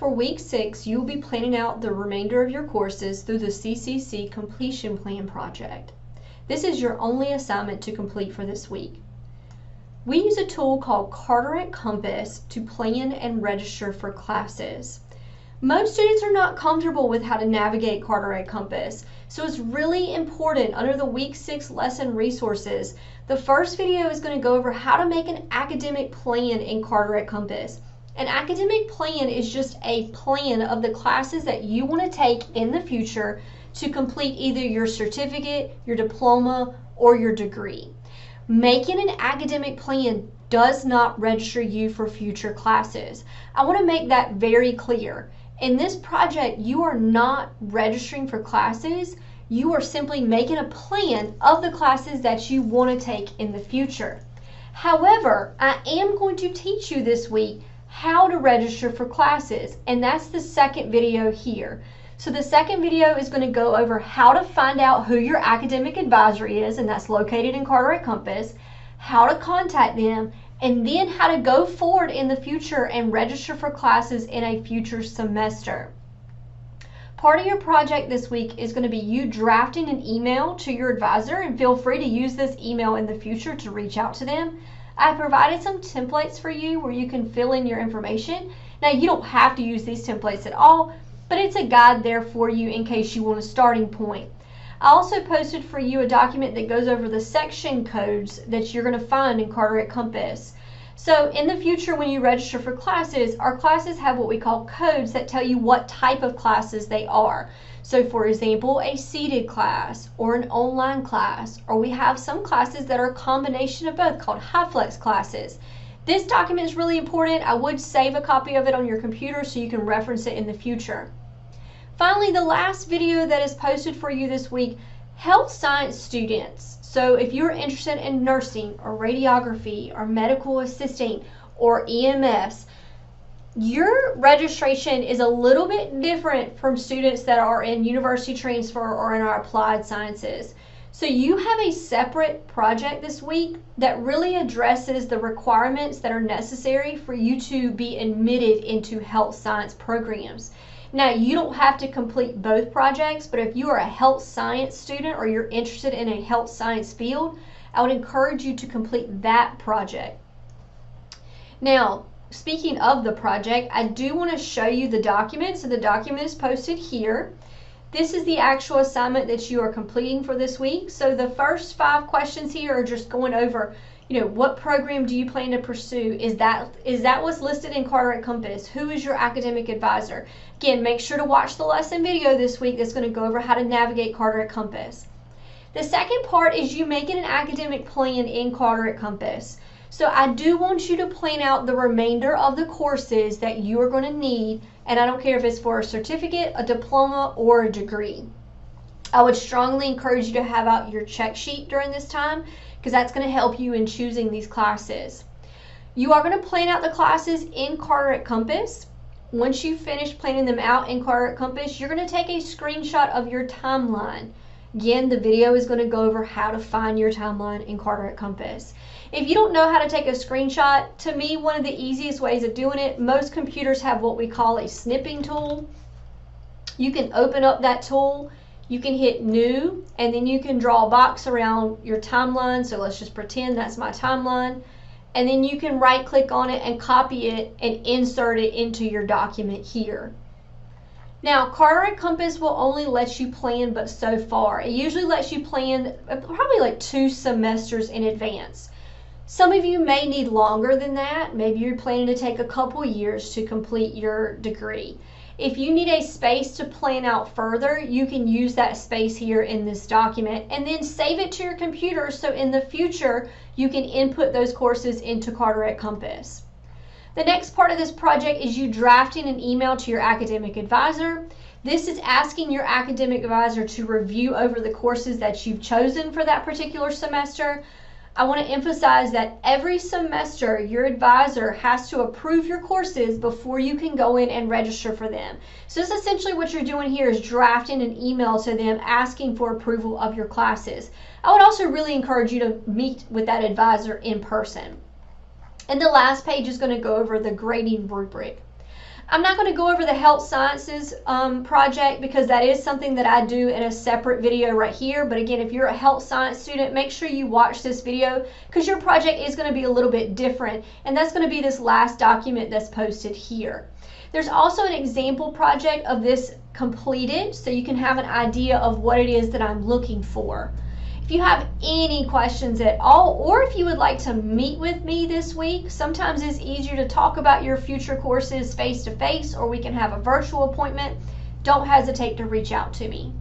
For week 6, you will be planning out the remainder of your courses through the CCC Completion Plan project. This is your only assignment to complete for this week. We use a tool called Carteret Compass to plan and register for classes. Most students are not comfortable with how to navigate Carteret Compass, so it's really important under the week 6 lesson resources. The first video is going to go over how to make an academic plan in Carteret Compass. An academic plan is just a plan of the classes that you want to take in the future to complete either your certificate, your diploma, or your degree. Making an academic plan does not register you for future classes. I want to make that very clear. In this project, you are not registering for classes. You are simply making a plan of the classes that you want to take in the future. However, I am going to teach you this week how to register for classes, and that's the second video here. So the second video is going to go over how to find out who your academic advisor is, and that's located in Carteret Compass, how to contact them, and then how to go forward in the future and register for classes in a future semester. Part of your project this week is going to be you drafting an email to your advisor, and feel free to use this email in the future to reach out to them. I provided some templates for you where you can fill in your information. Now, you don't have to use these templates at all, but it's a guide there for you in case you want a starting point. I also posted for you a document that goes over the section codes that you're going to find in Carteret Compass. So in the future, when you register for classes, our classes have what we call codes that tell you what type of classes they are. So for example, a seated class or an online class, or we have some classes that are a combination of both called HighFlex classes. This document is really important. I would save a copy of it on your computer so you can reference it in the future. Finally, the last video that is posted for you this week, health science students. So if you're interested in nursing or radiography or medical assisting or EMS, your registration is a little bit different from students that are in university transfer or in our applied sciences. So you have a separate project this week that really addresses the requirements that are necessary for you to be admitted into health science programs. Now, you don't have to complete both projects, but if you are a health science student or you're interested in a health science field, I would encourage you to complete that project. Now, speaking of the project, I do want to show you the document. So the document is posted here. This is the actual assignment that you are completing for this week. So the first 5 questions here are just going over, what program do you plan to pursue? Is that what's listed in Carteret Compass? Who is your academic advisor? Again, make sure to watch the lesson video this week that's going to go over how to navigate Carteret Compass. The second part is you making an academic plan in Carteret Compass. So I do want you to plan out the remainder of the courses that you are going to need, and I don't care if it's for a certificate, a diploma, or a degree. I would strongly encourage you to have out your check sheet during this time because that's going to help you in choosing these classes. You are going to plan out the classes in Carteret Compass. Once you finish planning them out in Carteret Compass, you're going to take a screenshot of your timeline. Again, the video is going to go over how to find your timeline in Carteret Compass. If you don't know how to take a screenshot, to me, one of the easiest ways of doing it, most computers have what we call a snipping tool. You can open up that tool, you can hit new, and then you can draw a box around your timeline. So let's just pretend that's my timeline. And then you can right click on it and copy it and insert it into your document here. Now, Carteret Compass will only let you plan but so far. It usually lets you plan probably like 2 semesters in advance. Some of you may need longer than that. Maybe you're planning to take a couple years to complete your degree. If you need a space to plan out further, you can use that space here in this document and then save it to your computer so in the future you can input those courses into Carteret Compass. The next part of this project is you drafting an email to your academic advisor. This is asking your academic advisor to review over the courses that you've chosen for that particular semester. I want to emphasize that every semester your advisor has to approve your courses before you can go in and register for them. So this essentially what you're doing here is drafting an email to them asking for approval of your classes. I would also really encourage you to meet with that advisor in person. And the last page is going to go over the grading rubric. I'm not going to go over the health sciences project because that is something that I do in a separate video right here. But again, if you're a health science student, make sure you watch this video because your project is going to be a little bit different. And that's going to be this last document that's posted here. There's also an example project of this completed so you can have an idea of what it is that I'm looking for. If you have any questions at all, or if you would like to meet with me this week, sometimes it's easier to talk about your future courses face-to-face, or we can have a virtual appointment. Don't hesitate to reach out to me.